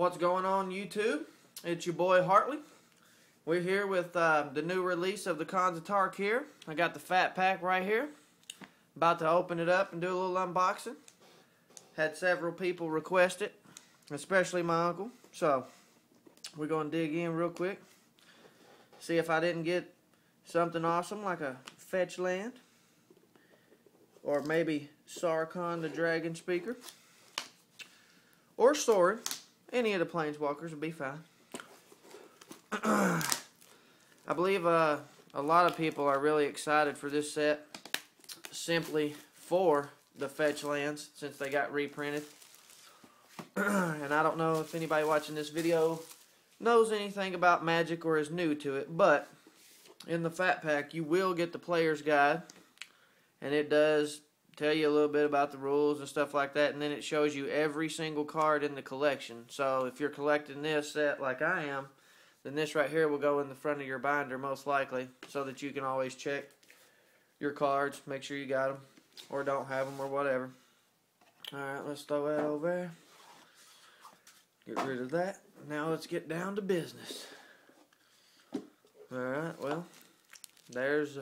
What's going on, YouTube? It's your boy Hartley. We're here with the new release of the Cons of Tarkir. I got the fat pack right here. About to open it up and do a little unboxing. Had several people request it, especially my uncle. So we're going to dig in real quick. See if I didn't get something awesome like a fetch land. Or maybe Sarkon the Dragon Speaker. Or Sword. Any of the Planeswalkers would be fine. I believe a lot of people are really excited for this set simply for the fetch lands since they got reprinted. And I don't know if anybody watching this video knows anything about Magic or is new to it, but in the fat pack you will get the player's guide, and it does tell you a little bit about the rules and stuff like that, and then it shows you every single card in the collection. So if you're collecting this set like I am, then this right here will go in the front of your binder most likely, so that you can always check your cards, make sure you got them or don't have them or whatever. Alright, let's throw that over there. Get rid of that. Now let's get down to business. Alright, well, there's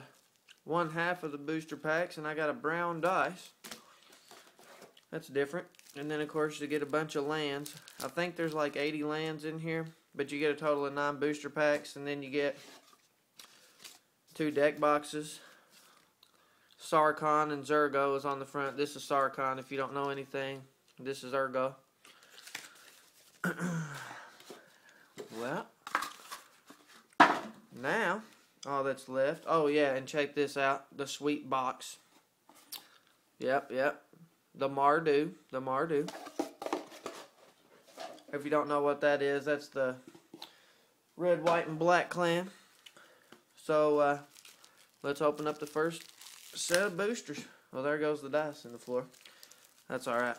one half of the booster packs, and I got a brown dice. That's different. And then of course you get a bunch of lands. I think there's like 80 lands in here, but you get a total of 9 booster packs, and then you get 2 deck boxes. Sarkon and Zurgo is on the front. This is Sarkon if you don't know anything. This is Zurgo. Well, now all that's left. Oh yeah, and check this out. The sweet box. Yep. The Mardu. If you don't know what that is, that's the red, white, and black clan. So, let's open up the first set of boosters. Well, there goes the dice in the floor. That's alright.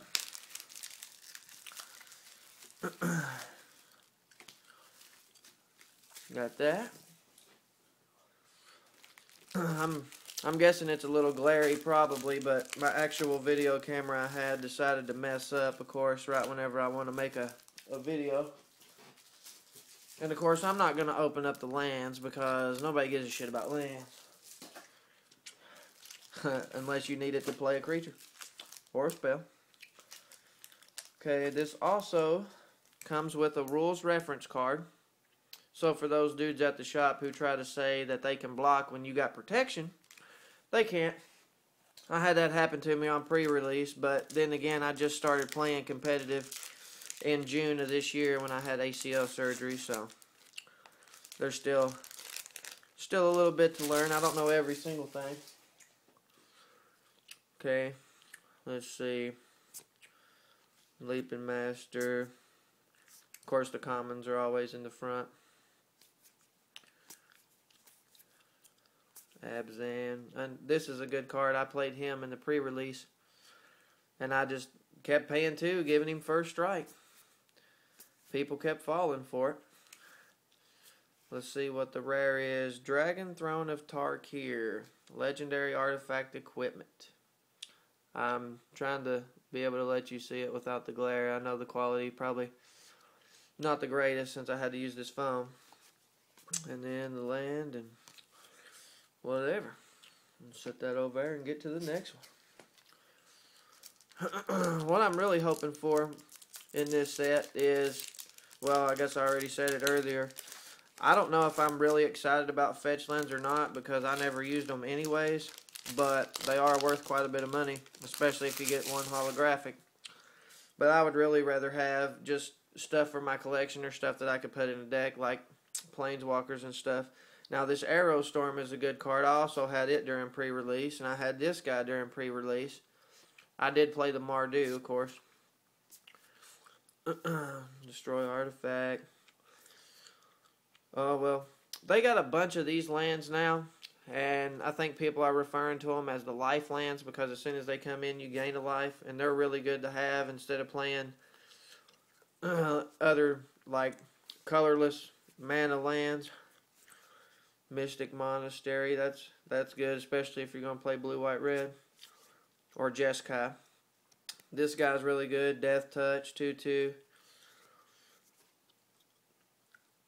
Got that. I'm guessing it's a little glary probably, but my actual video camera I had decided to mess up, of course, right whenever I want to make a video. And of course I'm not going to open up the lands because nobody gives a shit about lands. Unless you need it to play a creature or a spell. Okay, this also comes with a rules reference card. So for those dudes at the shop who try to say that they can block when you got protection, they can't. I had that happen to me on pre-release, but then again, I just started playing competitive in June of this year when I had ACL surgery, so there's still a little bit to learn. I don't know every single thing. Okay, let's see. Leaping Master. Of course, the commons are always in the front. Abzan. And this is a good card. I played him in the pre-release, and I just kept paying 2, giving him first strike. People kept falling for it. Let's see what the rare is. Dragon Throne of Tarkir. Legendary artifact equipment. I'm trying to be able to let you see it without the glare. I know the quality probably not the greatest since I had to use this phone. And then the land and whatever. I'll set that over there and get to the next one. What I'm really hoping for in this set is, well, I guess I already said it earlier. I don't know if I'm really excited about fetch lands or not because I never used them anyways, but they are worth quite a bit of money, especially if you get one holographic. But I would really rather have just stuff for my collection or stuff that I could put in a deck, like Planeswalkers and stuff. Now, this Arrow Storm is a good card. I also had it during pre-release, and I had this guy during pre-release. I did play the Mardu, of course. Destroy artifact. Oh, well, they got a bunch of these lands now, and I think people are referring to them as the life lands because as soon as they come in, you gain a life, and they're really good to have instead of playing other, like, colorless mana lands. Mystic Monastery, that's good, especially if you're going to play blue, white, red. Or Jeskai. This guy's really good. Death Touch, 2/2.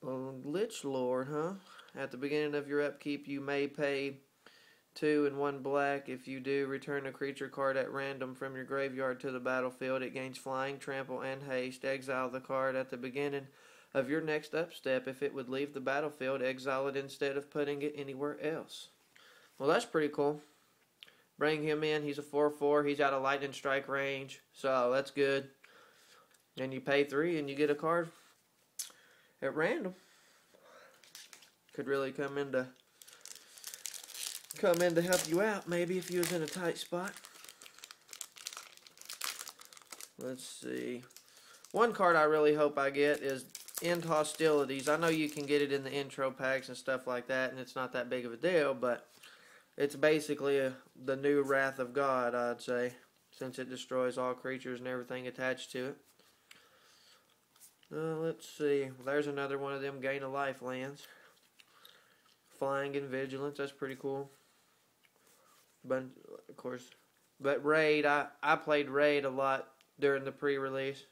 Lich Lord, huh? At the beginning of your upkeep, you may pay 2 and 1 black. If you do, return a creature card at random from your graveyard to the battlefield. It gains flying, trample, and haste. Exile the card at the beginning of your next upstep. If it would leave the battlefield, exile it instead of putting it anywhere else. Well, that's pretty cool. Bring him in. He's a 4/4. He's out of lightning strike range, so that's good. And you pay 3 and you get a card at random. Could really come in to help you out, maybe, if you was in a tight spot. Let's see. One card I really hope I get is End Hostilities. I know you can get it in the intro packs and stuff like that, and it's not that big of a deal, but it's basically the new Wrath of God, I'd say, since it destroys all creatures and everything attached to it. Let's see. There's another one of them Gain of Life lands. Flying and Vigilance, that's pretty cool. But, of course, but Raid, I played Raid a lot during the pre-release.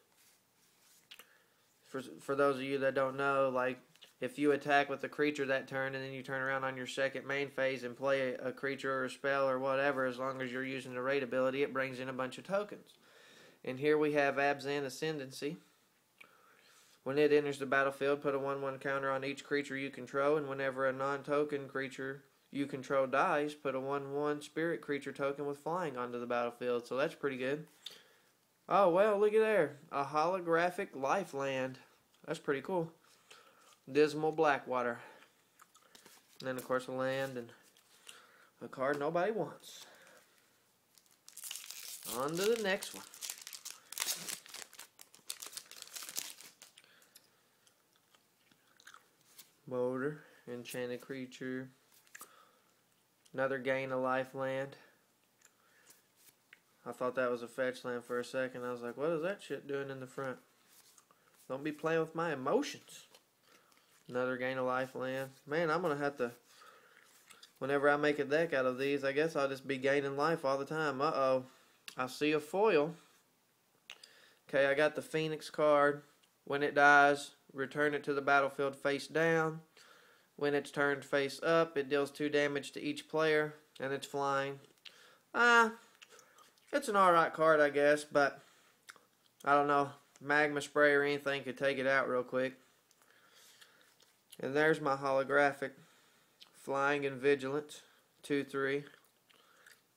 For those of you that don't know, like, if you attack with a creature that turn and then you turn around on your second main phase and play a creature or a spell or whatever, as long as you're using the Raid ability, it brings in a bunch of tokens. And here we have Abzan Ascendancy. When it enters the battlefield, put a 1/1 counter on each creature you control, and whenever a non-token creature you control dies, put a 1/1 spirit creature token with flying onto the battlefield. So that's pretty good. Oh, well, look at there. A holographic life land. That's pretty cool. Dismal Blackwater. And then, of course, a land and a card nobody wants. On to the next one. Motor, enchanted creature. Another Gain of Life land. I thought that was a fetch land for a second. I was like, what is that shit doing in the front? Don't be playing with my emotions. Another Gain of Life land. Man, I'm going to have to, whenever I make a deck out of these, I guess I'll just be gaining life all the time. Uh-oh. I see a foil. Okay, I got the Phoenix card. When it dies, return it to the battlefield face down. When it's turned face up, it deals 2 damage to each player, and it's flying. It's an alright card, I guess, but I don't know. Magma spray or anything could take it out real quick. And there's my holographic. Flying and Vigilance. 2/3.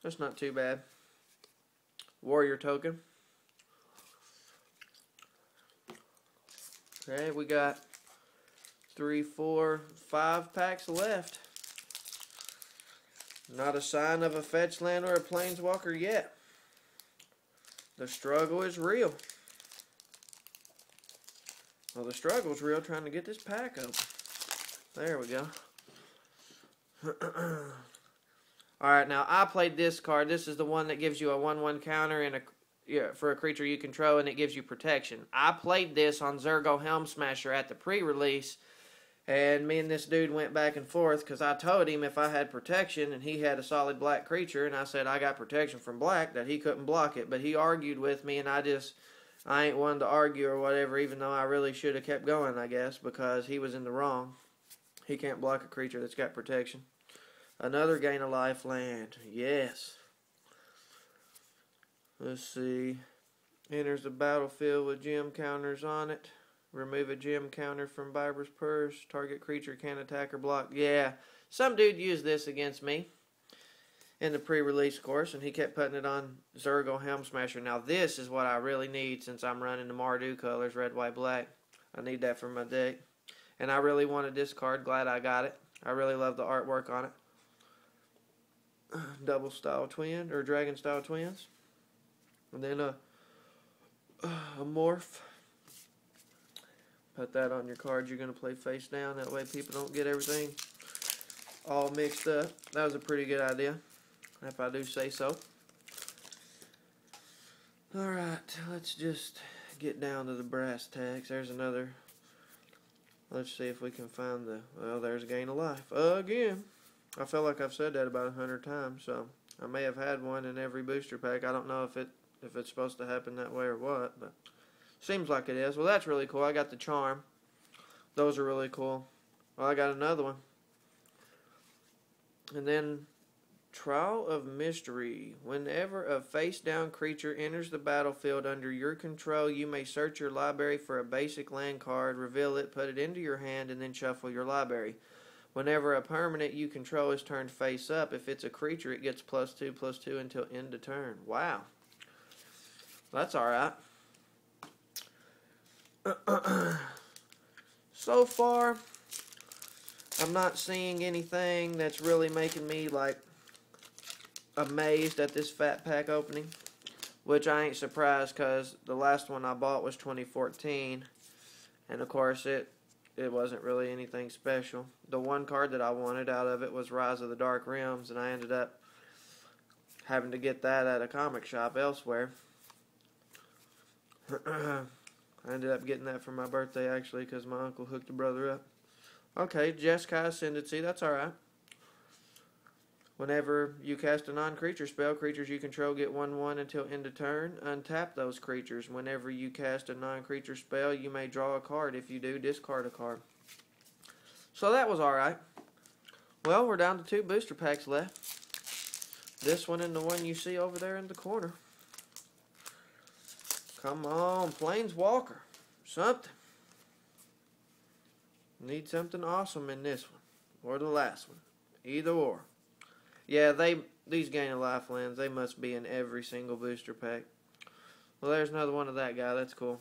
That's not too bad. Warrior token. Okay, we got 3, 4, 5 packs left. Not a sign of a fetch land or a planeswalker yet. The struggle is real. Well, the struggle's real trying to get this pack open. There we go. Alright, now I played this card. This is the one that gives you a 1/1 counter and for a creature you control, and it gives you protection. I played this on Zergo Helm Smasher at the pre-release, and me and this dude went back and forth because I told him if I had protection and he had a solid black creature, and I said I got protection from black, that he couldn't block it. But he argued with me, and I ain't one to argue or whatever, even though I really should have kept going, I guess, because he was in the wrong. He can't block a creature that's got protection. Another Gain of Life land. Yes. Let's see. Enters the battlefield with gem counters on it. Remove a gem counter from Viper's Purse. Target creature can't attack or block. Yeah. Some dude used this against me in the pre-release course, and he kept putting it on Zergo Helm Smasher. Now this is what I really need since I'm running the Mardu colors, red, white, black. I need that for my deck. And I really wanted this card. Glad I got it. I really love the artwork on it. Double style twin, or dragon style twins. And then a morph. Put that on your card you're going to play face down. That way people don't get everything all mixed up. That was a pretty good idea, if I do say so. Alright, let's just get down to the brass tacks. There's another. Let's see if we can find the. Well, there's a Gain of Life. Again. I feel like I've said that about 100 times, so I may have had one in every booster pack. I don't know if it's supposed to happen that way or what, but seems like it is. Well, that's really cool. I got the Charm. Those are really cool. Well, I got another one. And then Trial of Mystery. Whenever a face-down creature enters the battlefield under your control, you may search your library for a basic land card, reveal it, put it into your hand, and then shuffle your library. Whenever a permanent you control is turned face up, if it's a creature, it gets +2/+2 until end of turn. Wow. That's alright. So far, I'm not seeing anything that's really making me, like, amazed at this fat pack opening. Which I ain't surprised, because the last one I bought was 2014. And, of course, it wasn't really anything special. The one card that I wanted out of it was Rise of the Dark Realms, and I ended up having to get that at a comic shop elsewhere. I ended up getting that for my birthday, actually, because my uncle hooked a brother up. Okay, Jeskai Ascendancy, that's alright. Whenever you cast a non-creature spell, creatures you control get 1/1 until end of turn. Untap those creatures. Whenever you cast a non-creature spell, you may draw a card. If you do, discard a card. So that was alright. Well, we're down to 2 booster packs left. This one and the one you see over there in the corner. Come on, Planeswalker. Something. Need something awesome in this one. Or the last one. Either or. Yeah, these Gain of Life lands, they must be in every single booster pack. Well, there's another one of that guy. That's cool.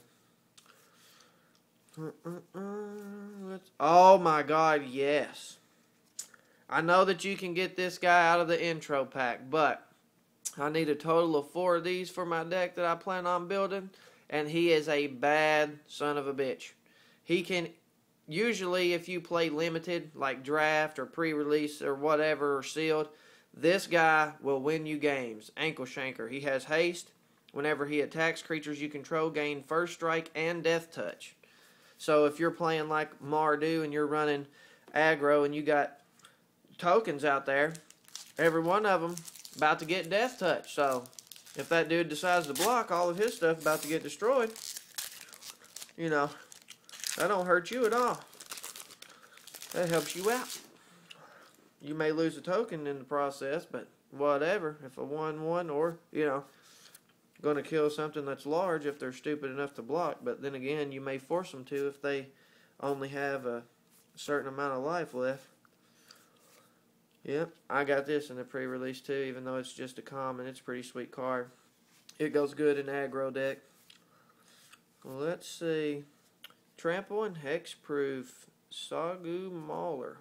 Oh my god, yes. I know that you can get this guy out of the intro pack, but I need a total of 4 of these for my deck that I plan on building, and he is a bad son of a bitch. He can... Usually, if you play limited, like draft or pre-release or whatever, or sealed, this guy will win you games. Ankle Shanker. He has haste. Whenever he attacks creatures you control, gain first strike and death touch. So if you're playing like Mardu and you're running aggro and you got tokens out there, every one of them about to get death touch. So if that dude decides to block, all of his stuff about to get destroyed. You know, that don't hurt you at all. That helps you out. You may lose a token in the process, but whatever. If a 1/1 or, you know, going to kill something that's large if they're stupid enough to block. But then again, you may force them to if they only have a certain amount of life left. Yep, I got this in the pre-release too, even though it's just a common. It's a pretty sweet card. It goes good in aggro deck. Let's see. Trample and Hexproof. Sagu Mauler.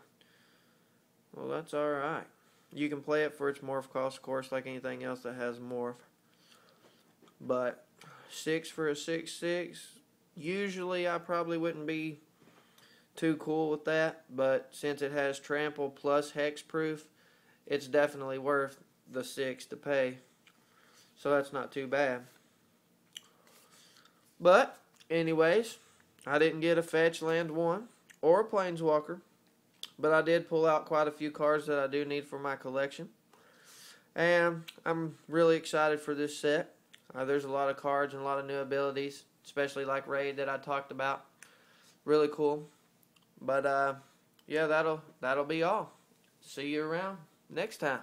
Well, that's alright. You can play it for its morph cost, of course, like anything else that has morph. But 6 for a 6/6. Usually I probably wouldn't be too cool with that, but since it has trample plus hexproof, it's definitely worth the 6 to pay. So that's not too bad. But anyways, I didn't get a fetch land 1 or a planeswalker, but I did pull out quite a few cards that I do need for my collection. And I'm really excited for this set. There's a lot of cards and a lot of new abilities, especially like Raid that I talked about. Really cool. But yeah, that'll be all. See you around next time.